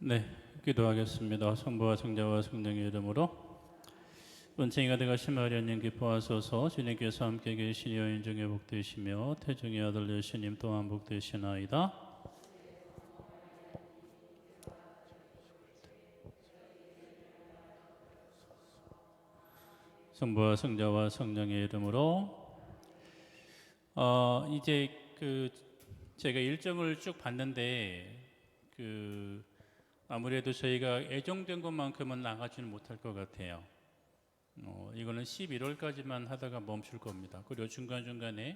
네, 기도하겠습니다. 성부와 성자와 성령의 이름으로 은총이가 되가신 마리아님 기뻐하소서. 주님께서 함께 계시니 여인 중에 복되시며 태중의 아들 예수님 또한 복되시나이다. 성부와 성자와 성령의 이름으로 이제 제가 일정을 쭉 봤는데 아무래도 저희가 예정된 것만큼은 나가지는 못할 것 같아요. 이거는 11월까지만 하다가 멈출 겁니다. 그리고 중간중간에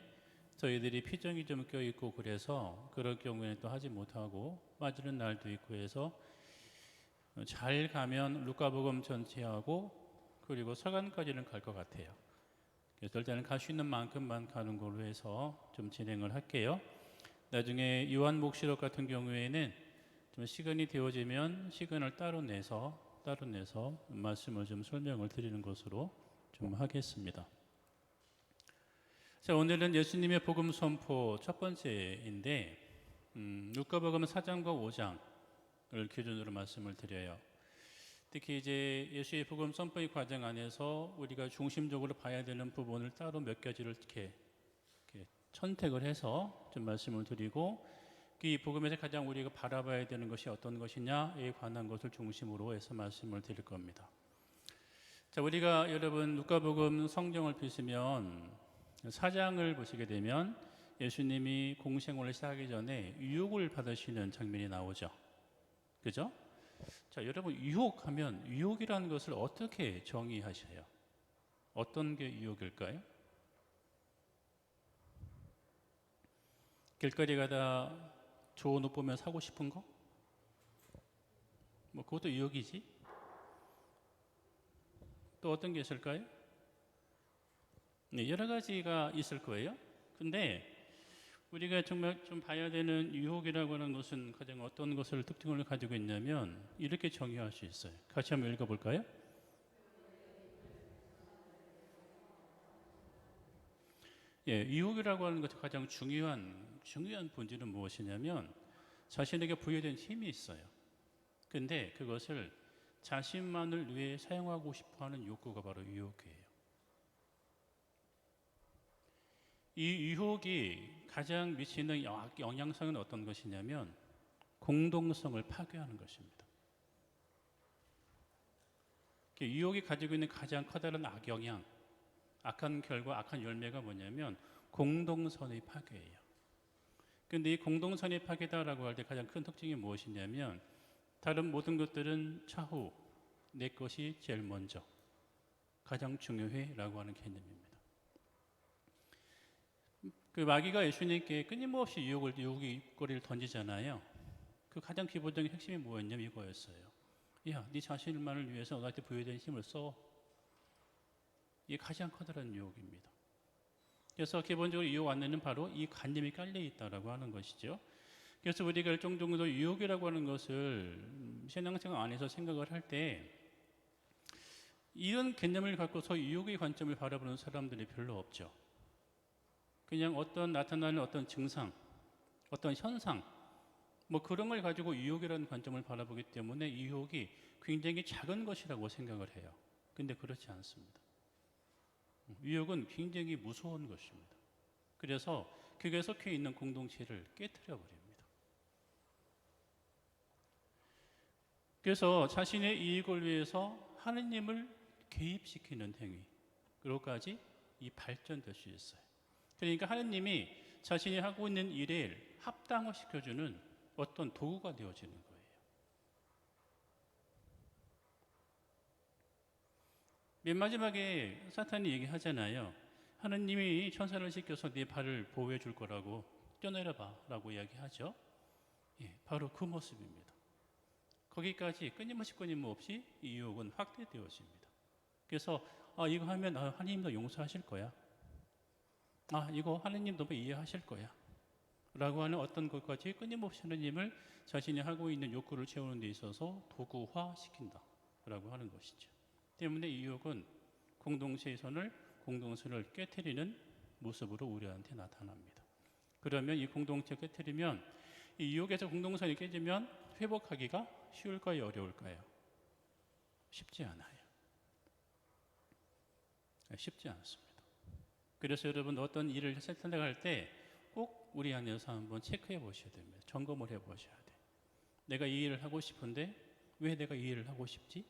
저희들이 피정이 좀 껴있고 그래서 그럴 경우에는 또 하지 못하고 빠지는 날도 있고 해서 잘 가면 루카복음 전체하고 그리고 서간까지는 갈 것 같아요. 그래서 일단은 갈 수 있는 만큼만 가는 걸로 해서 좀 진행을 할게요. 나중에 요한복시록 같은 경우에는 좀 시간이 되어지면 시간을 따로 내서 말씀을 좀 설명을 드리는 것으로 좀 하겠습니다. 자, 오늘은 예수님의 복음 선포 첫 번째인데 루카복음 4장과 5장을 기준으로 말씀을 드려요. 특히 이제 예수의 복음 선포의 과정 안에서 우리가 중심적으로 봐야 되는 부분을 따로 몇 가지를 이렇게 선택을 해서 좀 말씀을 드리고 이 복음에서 가장 우리가 바라봐야 되는 것이 어떤 것이냐에 관한 것을 중심으로 해서 말씀을 드릴 겁니다. 자, 우리가 여러분 루카복음 성경을 펴시면 4장을 보시게 되면 예수님이 공생활을 시작하기 전에 유혹을 받으시는 장면이 나오죠. 그죠? 자, 여러분 유혹하면 유혹이라는 것을 어떻게 정의하셔요? 어떤 게 유혹일까요? 길거리 가다 좋은 옷 보면 사고 싶은 거? 뭐 그것도 유혹이지. 또 어떤 게 있을까요? 네, 여러 가지가 있을 거예요. 근데 우리가 정말 좀 봐야 되는 유혹이라고 하는 것은 가장 어떤 것을 특징을 가지고 있냐면 이렇게 정의할 수 있어요. 같이 한번 읽어볼까요? 예, 유혹이라고 하는 것의 가장 중요한 본질은 무엇이냐면 자신에게 부여된 힘이 있어요. 근데 그것을 자신만을 위해 사용하고 싶어하는 욕구가 바로 유혹이에요. 이 유혹이 가장 미치는 영향성은 어떤 것이냐면 공동성을 파괴하는 것입니다. 유혹이 가지고 있는 가장 커다란 악영향, 악한 결과, 악한 열매가 뭐냐면 공동선의 파괴예요. 그런데 이 공동선의 파괴다라고 할 때 가장 큰 특징이 무엇이냐면 다른 모든 것들은 차후, 내 것이 제일 먼저, 가장 중요해라고 하는 개념입니다. 마귀가 예수님께 끊임없이 유혹거리를 던지잖아요. 그 가장 기본적인 핵심이 뭐였냐면 이거였어요. 야, 네 자신만을 위해서 나한테 부여된 힘을 써. 이게 가장 커다란 유혹입니다. 그래서 기본적으로 유혹 안에는 바로 이 관념이 깔려 있다라고 하는 것이죠. 그래서 우리가 일정 정도 유혹이라고 하는 것을 신앙생활 안에서 생각을 할 때 이런 개념을 갖고서 유혹의 관점을 바라보는 사람들이 별로 없죠. 그냥 나타나는 어떤 증상, 어떤 현상, 뭐 그런 걸 가지고 유혹이라는 관점을 바라보기 때문에 이 유혹이 굉장히 작은 것이라고 생각을 해요. 근데 그렇지 않습니다. 유혹은 굉장히 무서운 것입니다. 그래서 그게 속해 있는 공동체를 깨뜨려 버립니다. 그래서 자신의 이익을 위해서 하느님을 개입시키는 행위, 그로까지 이 발전될 수 있어요. 그러니까 하느님이 자신이 하고 있는 일을 합당화시켜주는 어떤 도구가 되어지는 거예요. 맨 마지막에 사탄이 얘기하잖아요. 하느님이 천사를 시켜서 네 발을 보호해 줄 거라고 뛰어내려봐 라고 이야기하죠. 예, 바로 그 모습입니다. 거기까지 끊임없이 이 유혹은 확대되어집니다. 그래서 이거 하면 하느님도 용서하실 거야. 이거 하느님도 이해하실 거야. 라고 하는 어떤 것까지 끊임없이 하느님을 자신이 하고 있는 욕구를 채우는 데 있어서 도구화시킨다 라고 하는 것이죠. 때문에 이 유혹은 공동선을 깨트리는 모습으로 우리한테 나타납니다. 그러면 이 공동체를 깨트리면 이 유혹에서 공동선이 깨지면 회복하기가 쉬울까요? 어려울까요? 쉽지 않아요. 쉽지 않습니다. 그래서 여러분 어떤 일을 선택할 때 꼭 우리 안에서 한번 체크해 보셔야 됩니다. 점검을 해 보셔야 돼요. 내가 이 일을 하고 싶은데 왜 내가 이 일을 하고 싶지?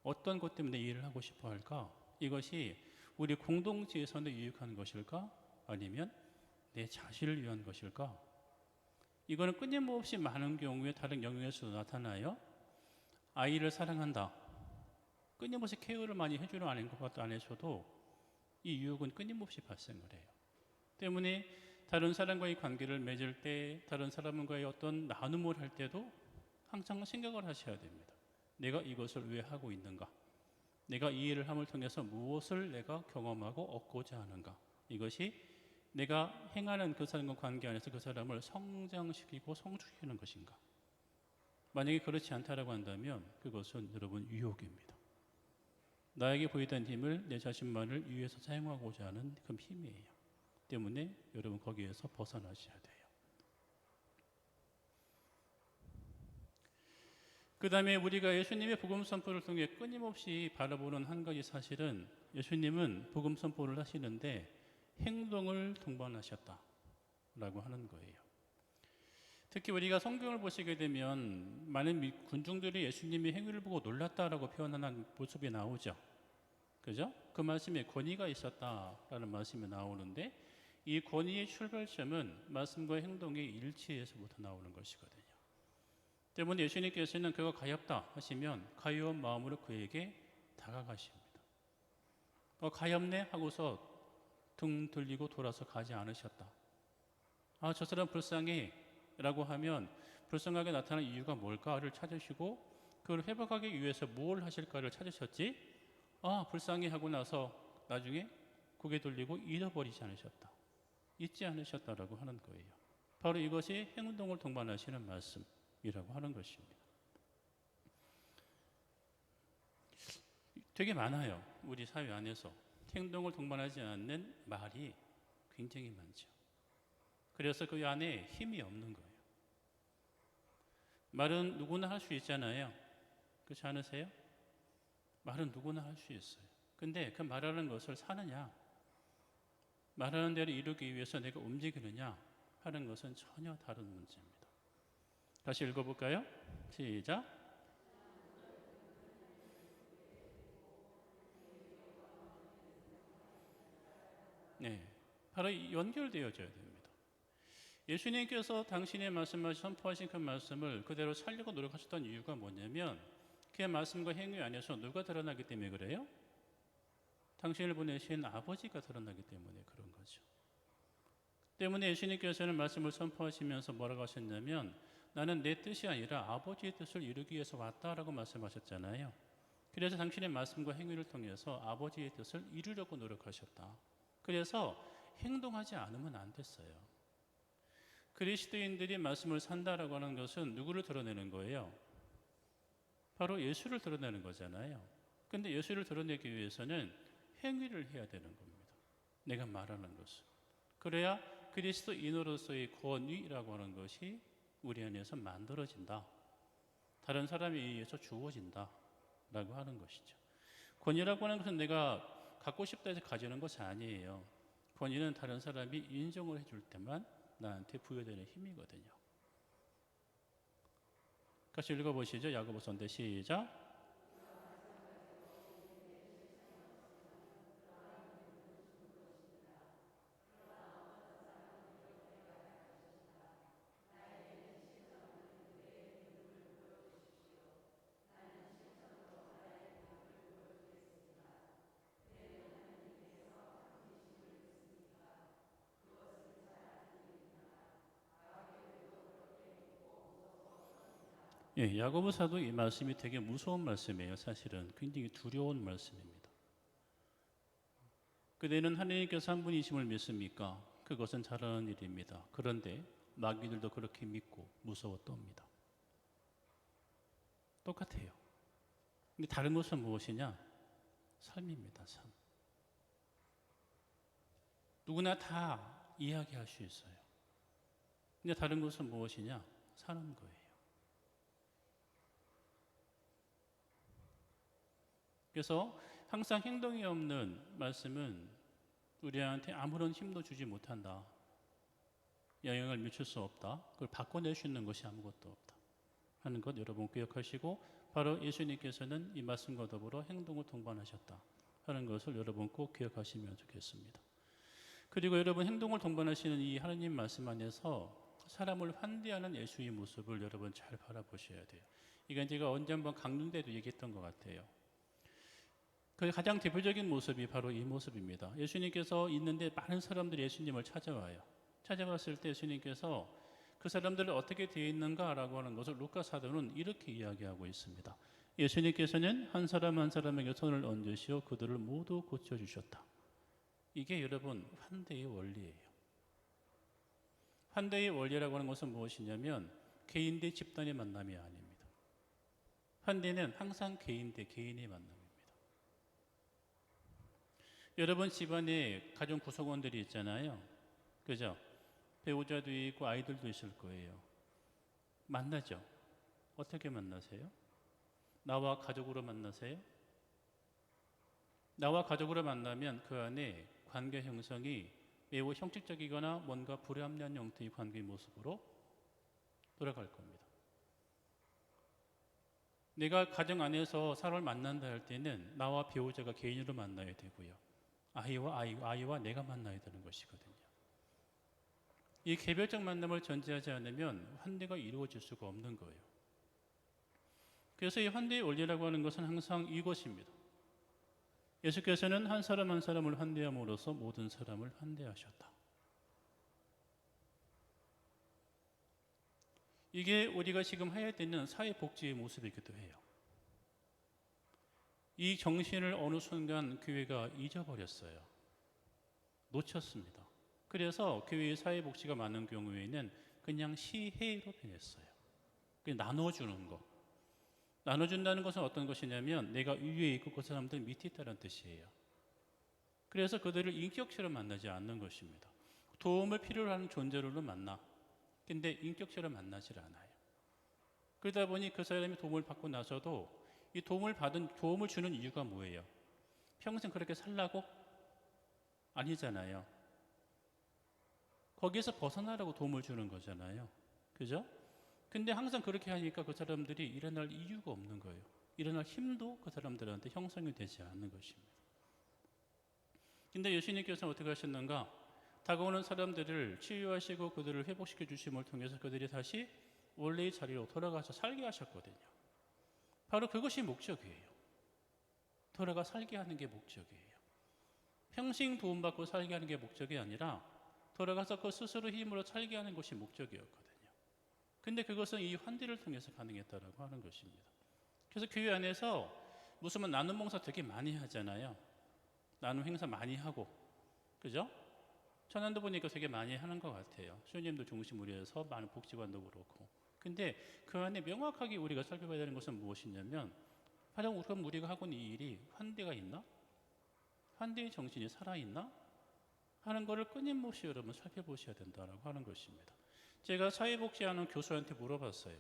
어떤 것 때문에 이 일을 하고 싶어 할까? 이것이 우리 공동체에서는 유익한 것일까? 아니면 내 자신을 위한 것일까? 이거는 끊임없이 많은 경우에 다른 영역에서도 나타나요. 아이를 사랑한다. 끊임없이 케어를 많이 해주는 아닌 것도 안에서도 이 유혹은 끊임없이 발생을 해요. 때문에 다른 사람과의 관계를 맺을 때, 다른 사람과의 어떤 나눔을 할 때도 항상 생각을 하셔야 됩니다. 내가 이것을 왜 하고 있는가? 내가 이 일을 함을 통해서 무엇을 내가 경험하고 얻고자 하는가? 이것이 내가 행하는 그 사람과 관계 안에서 그 사람을 성장시키고 성숙시키는 것인가? 만약에 그렇지 않다라고 한다면 그것은 여러분 유혹입니다. 나에게 보이던 힘을 내 자신만을 위해서 사용하고자 하는 그 힘이에요. 때문에 여러분 거기에서 벗어나셔야 돼요. 그 다음에 우리가 예수님의 복음 선포를 통해 끊임없이 바라보는 한 가지 사실은 예수님은 복음 선포를 하시는데 행동을 동반하셨다라고 하는 거예요. 특히 우리가 성경을 보시게 되면 많은 군중들이 예수님의 행위를 보고 놀랐다라고 표현하는 모습이 나오죠. 그죠? 그 말씀에 권위가 있었다라는 말씀이 나오는데 이 권위의 출발점은 말씀과 행동의 일치에서부터 나오는 것이거든요. 때문에 예수님께서는 그가 가엾다 하시면 가벼운 마음으로 그에게 다가가십니다. 가엾네 하고서 등 돌리고 돌아서 가지 않으셨다. 아, 저 사람 불쌍해 라고 하면 불쌍하게 나타난 이유가 뭘까를 찾으시고 그걸 회복하기 위해서 뭘 하실까를 찾으셨지, 아, 불쌍해 하고 나서 나중에 고개 돌리고 잃어버리지 않으셨다. 잊지 않으셨다라고 하는 거예요. 바로 이것이 행동을 동반하시는 말씀이라고 하는 것입니다. 되게 많아요. 우리 사회 안에서 행동을 동반하지 않는 말이 굉장히 많죠. 그래서 그 안에 힘이 없는 거예요. 말은 누구나 할 수 있잖아요. 그렇지 않으세요? 말은 누구나 할 수 있어요. 근데 그 말하는 것을 사느냐, 말하는 대로 이루기 위해서 내가 움직이느냐 하는 것은 전혀 다른 문제입니다. 다시 읽어볼까요? 시작. 네, 바로 연결되어져야 됩니다. 예수님께서 당신의 말씀을 선포하신 그 말씀을 그대로 살려고 노력하셨던 이유가 뭐냐면 그 말씀과 행위 안에서 누가 드러나기 때문에 그래요? 당신을 보내신 아버지가 드러나기 때문에 그런 거죠. 때문에 예수님께서는 말씀을 선포하시면서 뭐라고 하셨냐면 나는 내 뜻이 아니라 아버지의 뜻을 이루기 위해서 왔다라고 말씀하셨잖아요. 그래서 당신의 말씀과 행위를 통해서 아버지의 뜻을 이루려고 노력하셨다. 그래서 행동하지 않으면 안 됐어요. 그리스도인들이 말씀을 산다라고 하는 것은 누구를 드러내는 거예요? 바로 예수를 드러내는 거잖아요. 근데 예수를 드러내기 위해서는 행위를 해야 되는 겁니다. 내가 말하는 것은. 그래야 그리스도인으로서의 권위라고 하는 것이 우리 안에서 만들어진다. 다른 사람에 의해서 주어진다. 라고 하는 것이죠. 권위라고 하는 것은 내가 갖고 싶다 해서 가지는 것이 아니에요. 권위는 다른 사람이 인정을 해줄 때만 나한테 부여되는 힘이거든요. 같이 읽어보시죠. 야고보서인데 시작. 예, 야고보서도 이 말씀이 되게 무서운 말씀이에요. 사실은 굉장히 두려운 말씀입니다. 그대는 하나님께서 한 분이심을 믿습니까? 그것은 잘하는 일입니다. 그런데 마귀들도 그렇게 믿고 무서워 떱니다. 똑같아요. 근데 다른 것은 무엇이냐? 삶입니다. 삶. 누구나 다 이야기할 수 있어요. 근데 다른 것은 무엇이냐? 사는 거예요. 그래서 항상 행동이 없는 말씀은 우리한테 아무런 힘도 주지 못한다. 영향을 미칠 수 없다. 그걸 바꿔낼 수 있는 것이 아무것도 없다 하는 것 여러분 기억하시고, 바로 예수님께서는 이 말씀과 더불어 행동을 동반하셨다 하는 것을 여러분 꼭 기억하시면 좋겠습니다. 그리고 여러분, 행동을 동반하시는 이 하나님 말씀 안에서 사람을 환대하는 예수의 모습을 여러분 잘 바라보셔야 돼요. 이건 제가 언제 한번 강론 때도 얘기했던 것 같아요. 그 가장 대표적인 모습이 바로 이 모습입니다. 예수님께서 있는데 많은 사람들이 예수님을 찾아와요. 찾아왔을 때 예수님께서 그 사람들을 어떻게 되어 있는가라고 하는 것을 루카 사도는 이렇게 이야기하고 있습니다. 예수님께서는 한 사람 한 사람에게 손을 얹으시어 그들을 모두 고쳐주셨다. 이게 여러분 환대의 원리예요. 환대의 원리라고 하는 것은 무엇이냐면 개인 대 집단의 만남이 아닙니다. 환대는 항상 개인 대 개인의 만남입니다. 여러분 집안에 가정 구성원들이 있잖아요. 그죠? 배우자도 있고 아이들도 있을 거예요. 만나죠? 어떻게 만나세요? 나와 가족으로 만나세요? 나와 가족으로 만나면 그 안에 관계 형성이 매우 형식적이거나 뭔가 불합리한 형태의 관계의 모습으로 돌아갈 겁니다. 내가 가정 안에서 사람을 만난다 할 때는 나와 배우자가 개인으로 만나야 되고요. 아이와 내가 만나야 되는 것이거든요. 이 개별적 만남을 전제하지 않으면 환대가 이루어질 수가 없는 거예요. 그래서 이 환대의 원리라고 하는 것은 항상 이것입니다. 예수께서는 한 사람 한 사람을 환대함으로써 모든 사람을 환대하셨다. 이게 우리가 지금 해야 되는 사회복지의 모습이기도 해요. 이 정신을 어느 순간 교회가 잊어버렸어요. 놓쳤습니다. 그래서 교회의 사회복지가 많은 경우에는 그냥 시혜로 변했어요. 그냥 나눠주는 거. 나눠준다는 것은 어떤 것이냐면 내가 위에 있고 그 사람들 밑에 있다는 뜻이에요. 그래서 그들을 인격체로 만나지 않는 것입니다. 도움을 필요로 하는 존재로는 만나. 근데 인격체로 만나질 않아요. 그러다 보니 그 사람이 도움을 받고 나서도 이 도움을 주는 이유가 뭐예요? 평생 그렇게 살라고? 아니잖아요. 거기에서 벗어나라고 도움을 주는 거잖아요. 그죠? 근데 항상 그렇게 하니까 그 사람들이 일어날 이유가 없는 거예요. 일어날 힘도 그 사람들한테 형성이 되지 않는 것입니다. 근데 예수님께서는 어떻게 하셨는가? 다가오는 사람들을 치유하시고 그들을 회복시켜 주심을 통해서 그들이 다시 원래의 자리로 돌아가서 살게 하셨거든요. 바로 그것이 목적이에요. 돌아가 살게 하는 게 목적이에요. 평생 도움받고 살게 하는 게 목적이 아니라 돌아가서 그 스스로 힘으로 살게 하는 것이 목적이었거든요. 근데 그것은 이 환대를 통해서 가능했다라고 하는 것입니다. 그래서 교회 안에서 무슨 나눔 봉사 되게 많이 하잖아요. 나눔 행사 많이 하고, 그죠? 천안도 보니까 되게 많이 하는 것 같아요. 수녀님도 중심으로 해서 많은 복지관도 그렇고. 근데 그 안에 명확하게 우리가 살펴봐야 되는 것은 무엇이냐면, 가장 우리가 하고 있는 이 일이 환대가 있나? 환대의 정신이 살아있나? 하는 것을 끊임없이 여러분 살펴보셔야 된다고 하는 것입니다. 제가 사회복지하는 교수한테 물어봤어요.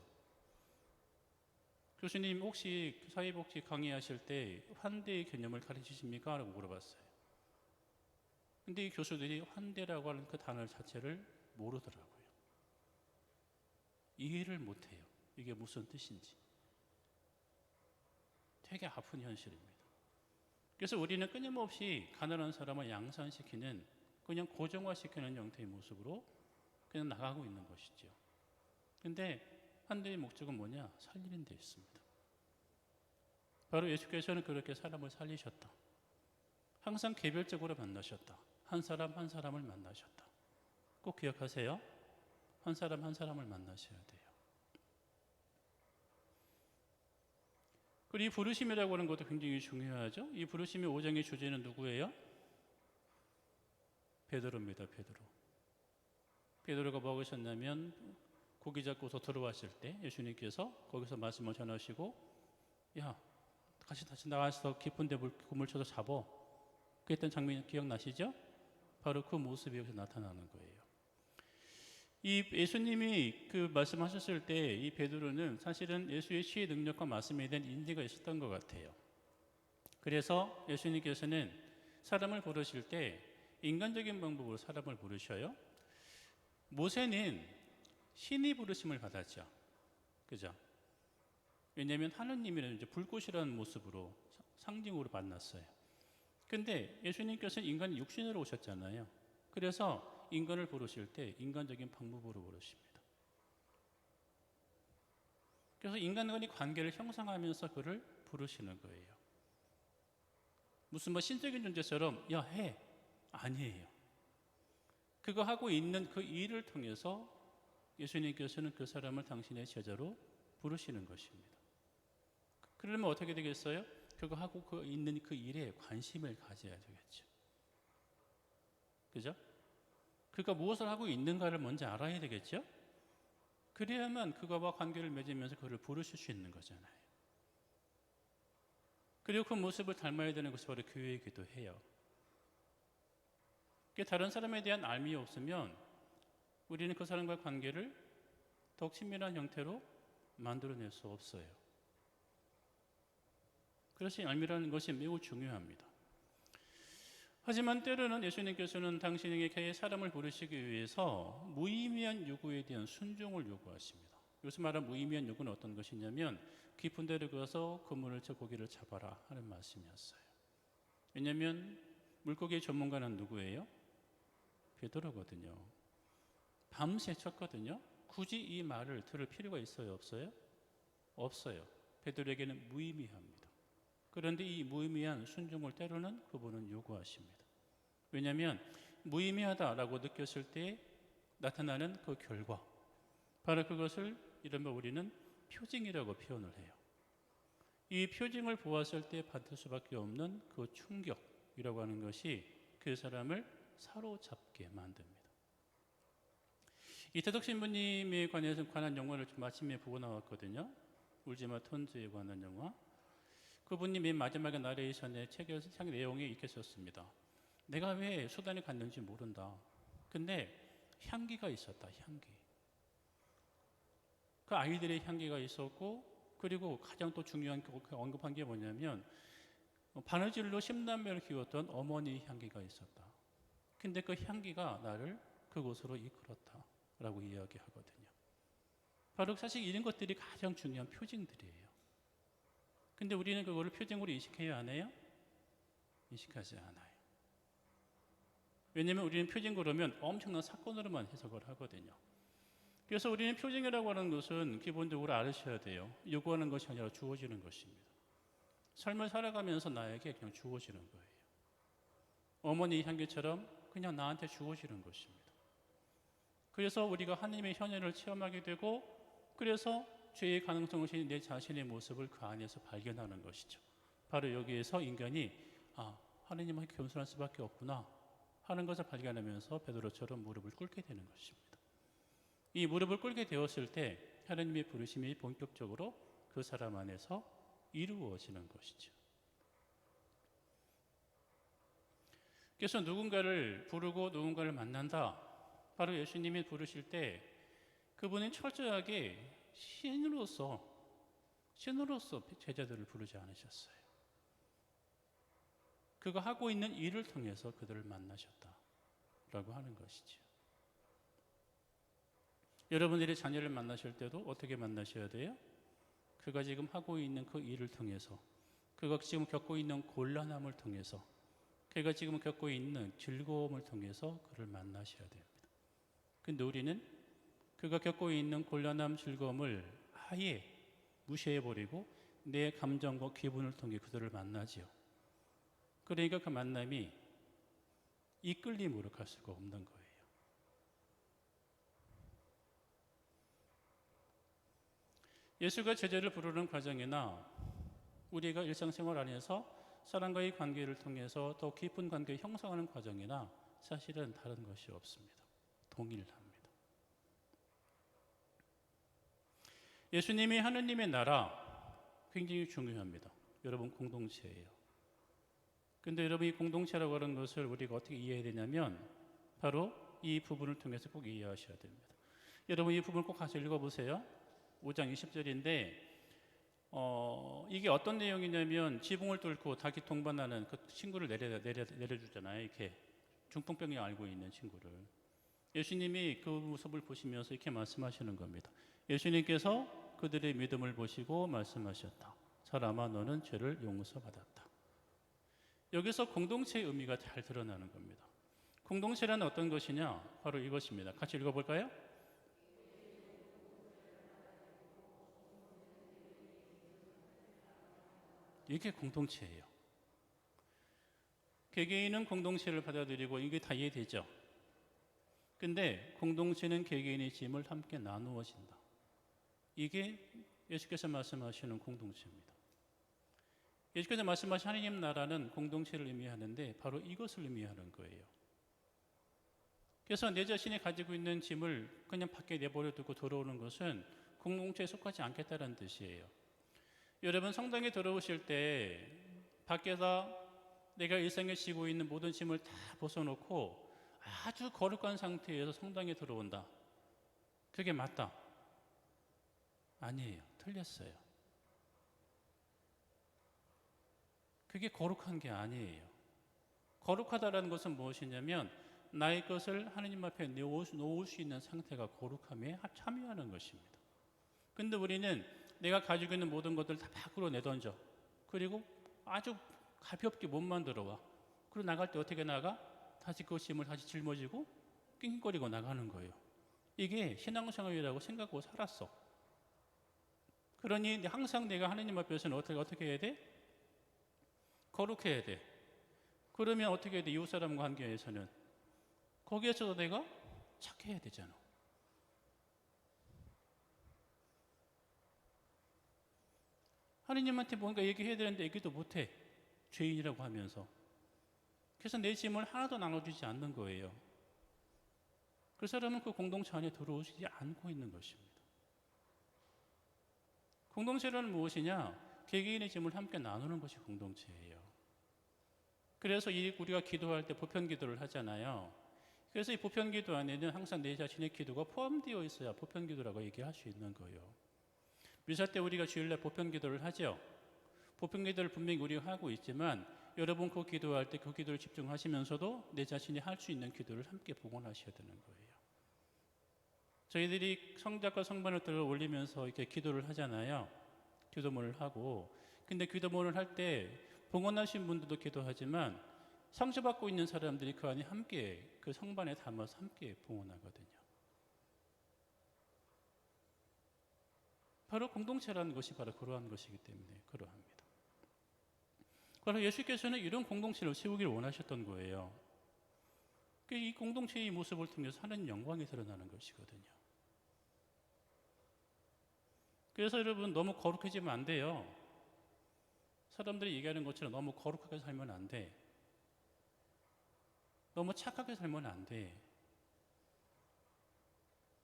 교수님 혹시 사회복지 강의하실 때 환대의 개념을 가르치십니까? 라고 물어봤어요. 근데 이 교수들이 환대라고 하는 그 단어 자체를 모르더라고요. 이해를 못해요. 이게 무슨 뜻인지. 되게 아픈 현실입니다. 그래서 우리는 끊임없이 가난한 사람을 양산시키는, 그냥 고정화시키는 형태의 모습으로 그냥 나가고 있는 것이죠. 근데 환대의 목적은 뭐냐? 살리는 데 있습니다. 바로 예수께서는 그렇게 사람을 살리셨다. 항상 개별적으로 만나셨다. 한 사람 한 사람을 만나셨다. 꼭 기억하세요. 한 사람 한 사람을 만나셔야 돼요. 그리고 이 부르심이라고 하는 것도 굉장히 중요하죠. 이 부르심의 5장의 주제는 누구예요? 베드로입니다. 베드로가 뭐 하셨냐면 고기 잡고서 들어왔을 때 예수님께서 거기서 말씀을 전하시고, 야, 다시 나가서 깊은 데 그물 쳐서 잡어. 그랬던 장면 기억나시죠? 바로 그 모습이 여기서 나타나는 거예요. 이 예수님이 그 말씀하셨을 때 이 베드로는 사실은 예수의 치유 능력과 말씀에 대한 인지가 있었던 것 같아요. 그래서 예수님께서는 사람을 부르실 때 인간적인 방법으로 사람을 부르셔요. 모세는 신이 부르심을 받았죠. 그죠? 왜냐하면 하느님이라는 이제 불꽃이라는 모습으로 상징으로 만났어요. 근데 예수님께서는 인간이 육신으로 오셨잖아요. 그래서 인간을 부르실 때 인간적인 방법으로 부르십니다. 그래서 인간과의 관계를 형성하면서 그를 부르시는 거예요. 무슨 뭐 신적인 존재처럼 야 해 아니에요. 그거 하고 있는 그 일을 통해서 예수님께서는 그 사람을 당신의 제자로 부르시는 것입니다. 그러면 어떻게 되겠어요? 그거 하고 있는 그 일에 관심을 가져야 되겠죠. 그죠? 그가 무엇을 하고 있는가를 먼저 알아야 되겠죠? 그래야만 그거와 관계를 맺으면서 그를 부르실 수 있는 거잖아요. 그리고 그 모습을 닮아야 되는 것이 바로 교회이기도 해요. 다른 사람에 대한 알미 없으면 우리는 그 사람과의 관계를 더욱 친밀한 형태로 만들어낼 수 없어요. 그래서 알미라는 것이 매우 중요합니다. 하지만 때로는 예수님께서는 당신에게 사람을 부르시기 위해서 무의미한 요구에 대한 순종을 요구하십니다. 여기서 말하는 무의미한 요구는 어떤 것이냐면 깊은 데로 가서 그물을 쳐 고기를 잡아라 하는 말씀이었어요. 왜냐하면 물고기 전문가는 누구예요? 베드로거든요. 밤새 쳤거든요. 굳이 이 말을 들을 필요가 있어요? 없어요? 없어요. 베드로에게는 무의미합니다. 그런데 이 무의미한 순종을 때로는 그분은 요구하십니다. 왜냐하면 무의미하다라고 느꼈을 때 나타나는 그 결과, 바로 그것을 이른바 우리는 표징이라고 표현을 해요. 이 표징을 보았을 때 받을 수밖에 없는 그 충격이라고 하는 것이 그 사람을 사로잡게 만듭니다. 이태덕 신부님에 관한 영화를 좀 아침에 보고 나왔거든요. 울지마 톤즈에 관한 영화. 그분이 맨 마지막에 나레이션의 책의 내용이 이렇게 썼습니다. 내가 왜 수단에 갔는지 모른다. 근데 향기가 있었다. 향기. 그 아이들의 향기가 있었고, 그리고 가장 또 중요한 언급한 게 뭐냐면 바느질로 10남매를 키웠던 어머니의 향기가 있었다. 근데 그 향기가 나를 그곳으로 이끌었다 라고 이야기하거든요. 바로 사실 이런 것들이 가장 중요한 표징들이에요. 근데 우리는 그거를 표징으로 인식해야 하나요? 인식하지 않아요. 왜냐하면 우리는 표징 그러면 엄청난 사건으로만 해석을 하거든요. 그래서 우리는 표징이라고 하는 것은 기본적으로 알으셔야 돼요. 요구하는 것이 아니라 주어지는 것입니다. 삶을 살아가면서 나에게 그냥 주어지는 거예요. 어머니 향기처럼 그냥 나한테 주어지는 것입니다. 그래서 우리가 하나님의 현현을 체험하게 되고, 그래서 죄의 가능성이 내 자신의 모습을 그 안에서 발견하는 것이죠. 바로 여기에서 인간이 하나님한테 겸손할 수밖에 없구나 하는 것을 발견하면서 베드로처럼 무릎을 꿇게 되는 것입니다. 이 무릎을 꿇게 되었을 때 하나님의 부르심이 본격적으로 그 사람 안에서 이루어지는 것이죠. 그래서 누군가를 부르고 누군가를 만난다. 바로 예수님이 부르실 때 그분은 철저하게 신으로서 제자들을 부르지 않으셨어요. 그가 하고 있는 일을 통해서 그들을 만나셨다라고 하는 것이죠. 여러분들이 자녀를 만나실 때도 어떻게 만나셔야 돼요? 그가 지금 하고 있는 그 일을 통해서, 그가 지금 겪고 있는 곤란함을 통해서, 그가 지금 겪고 있는 즐거움을 통해서 그를 만나셔야 됩니다. 근데 우리는 그가 겪고 있는 곤란함, 즐거움을 아예 무시해버리고 내 감정과 기분을 통해 그들을 만나지요. 그러니까 그 만남이 이끌림으로 갈 수가 없는 거예요. 예수가 제자를 부르는 과정이나 우리가 일상생활 안에서 사람과의 관계를 통해서 더 깊은 관계를 형성하는 과정이나 사실은 다른 것이 없습니다. 동일합니다. 예수님이 하느님의 나라 굉장히 중요합니다. 여러분 공동체예요. 근데 여러분 이 공동체라고 하는 것을 우리가 어떻게 이해해야 되냐면 바로 이 부분을 통해서 꼭 이해하셔야 됩니다. 여러분 이 부분을 꼭 가서 읽어보세요. 5장 20절인데 이게 어떤 내용이냐면 지붕을 뚫고 닭이 동반하는 그 친구를 내려주잖아요. 이렇게 중풍병이 앓고 있는 친구를. 예수님이 그 모습을 보시면서 이렇게 말씀하시는 겁니다. 예수님께서 그들의 믿음을 보시고 말씀하셨다. 사람아, 너는 죄를 용서받았다. 여기서 공동체의 의미가 잘 드러나는 겁니다. 공동체란 어떤 것이냐? 바로 이것입니다. 같이 읽어볼까요? 이게 공동체예요. 개개인은 공동체를 받아들이고 이게 다 이해되죠. 근데 공동체는 개개인의 짐을 함께 나누어 진다. 이게 예수께서 말씀하시는 공동체입니다. 예수께서 말씀하신 하나님 나라는 공동체를 의미하는데 바로 이것을 의미하는 거예요. 그래서 내 자신이 가지고 있는 짐을 그냥 밖에 내버려 두고 들어오는 것은 공동체에 속하지 않겠다는 뜻이에요. 여러분 성당에 들어오실 때 밖에서 내가 일상에 지고 있는 모든 짐을 다 벗어놓고 아주 거룩한 상태에서 성당에 들어온다. 그게 맞다? 아니에요. 틀렸어요. 그게 거룩한 게 아니에요. 거룩하다라는 것은 무엇이냐면 나의 것을 하나님 앞에 놓을 수 있는 상태가 거룩함에 참여하는 것입니다. 근데 우리는 내가 가지고 있는 모든 것들을 다 밖으로 내던져. 그리고 아주 가볍게 몸만 들어와. 그리고 나갈 때 어떻게 나가? 다시 그 짐을 다시 짊어지고 낑낑거리고 나가는 거예요. 이게 신앙생활이라고 생각하고 살았어. 그러니 항상 내가 하나님 앞에서는 어떻게 해야 돼? 거룩해야 돼. 그러면 어떻게 해야 돼? 이웃사람과 관계에서는 거기에서도 내가 착해야 되잖아. 하나님한테 뭔가 얘기해야 되는데 얘기도 못해. 죄인이라고 하면서. 그래서 내 짐을 하나도 나눠주지 않는 거예요. 그 사람은 그 공동체 안에 들어오지 않고 있는 것입니다. 공동체란 무엇이냐? 개개인의 짐을 함께 나누는 것이 공동체예요. 그래서 우리가 기도할 때 보편 기도를 하잖아요. 그래서 이 보편 기도 안에는 항상 내 자신의 기도가 포함되어 있어야 보편 기도라고 얘기할 수 있는 거예요. 미사 때 우리가 주일날 보편 기도를 하죠. 보편 기도를 분명히 우리가 하고 있지만 여러분 그 기도할 때 그 기도를 집중하시면서도 내 자신이 할 수 있는 기도를 함께 복원하셔야 되는 거예요. 저희들이 성작과 성반을 들어 올리면서 이렇게 기도를 하잖아요. 기도문을 하고. 근데 기도문을 할 때 봉헌하신 분들도 기도하지만 상처받고 있는 사람들이 그 안에 함께 그 성반에 담아서 함께 봉헌하거든요. 바로 공동체라는 것이 바로 그러한 것이기 때문에 그러합니다. 그래서 예수께서는 이런 공동체를 세우기를 원하셨던 거예요. 이 공동체의 모습을 통해서 하나님 영광이 드러나는 것이거든요. 그래서 여러분 너무 거룩해지면 안 돼요. 사람들이 얘기하는 것처럼 너무 거룩하게 살면 안 돼. 너무 착하게 살면 안 돼.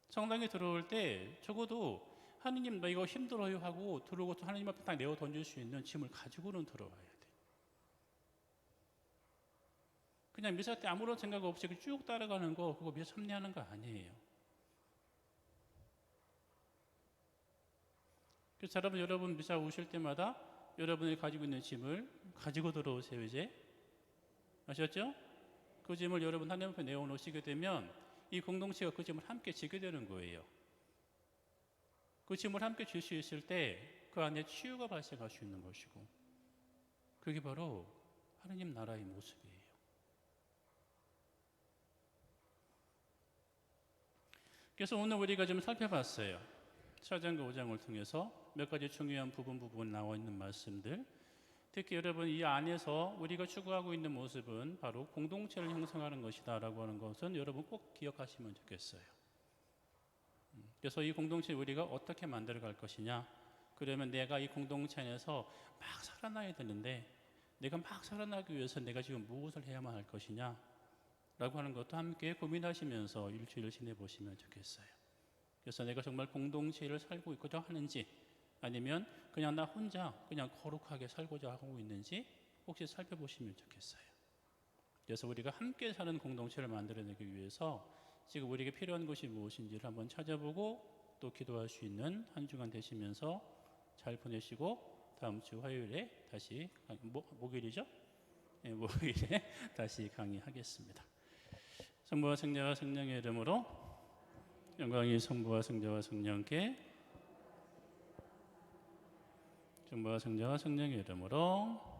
성당에 들어올 때 적어도 하느님 나 이거 힘들어요 하고 들어오고 또 하나님 앞에 딱 내어 던질 수 있는 짐을 가지고는 들어와야 돼. 그냥 미사 때 아무런 생각 없이 쭉 따라가는 거 그거 미사 참여하는 거 아니에요. 그래서 여러분 미사 오실 때마다 여러분이 가지고 있는 짐을 가지고 들어오세요. 이제 아셨죠? 그 짐을 여러분 하나님 앞에 내어놓으시게 되면 이 공동체가 그 짐을 함께 지게 되는 거예요. 그 짐을 함께 질 수 있을 때 그 안에 치유가 발생할 수 있는 것이고 그게 바로 하나님 나라의 모습이에요. 그래서 오늘 우리가 좀 살펴봤어요. 4장과 5장을 통해서 몇 가지 중요한 부분 나와 있는 말씀들. 특히 여러분 이 안에서 우리가 추구하고 있는 모습은 바로 공동체를 형성하는 것이다 라고 하는 것은 여러분 꼭 기억하시면 좋겠어요. 그래서 이 공동체 우리가 어떻게 만들어 갈 것이냐. 그러면 내가 이 공동체 안에서 막 살아나야 되는데 내가 막 살아나기 위해서 내가 지금 무엇을 해야만 할 것이냐 라고 하는 것도 함께 고민하시면서 일주일을 지내보시면 좋겠어요. 그래서 내가 정말 공동체를 살고 있고자 하는지 아니면 그냥 나 혼자 그냥 거룩하게 살고자 하고 있는지 혹시 살펴보시면 좋겠어요. 그래서 우리가 함께 사는 공동체를 만들어내기 위해서 지금 우리에게 필요한 것이 무엇인지를 한번 찾아보고 또 기도할 수 있는 한 주간 되시면서 잘 보내시고 다음 주 화요일에 다시 목요일이죠? 네, 목요일에 다시 강의하겠습니다. 성부와 성자와 성령의 이름으로 영광이 성부와 성자와 성령께 성부와 성자와 성령의 이름으로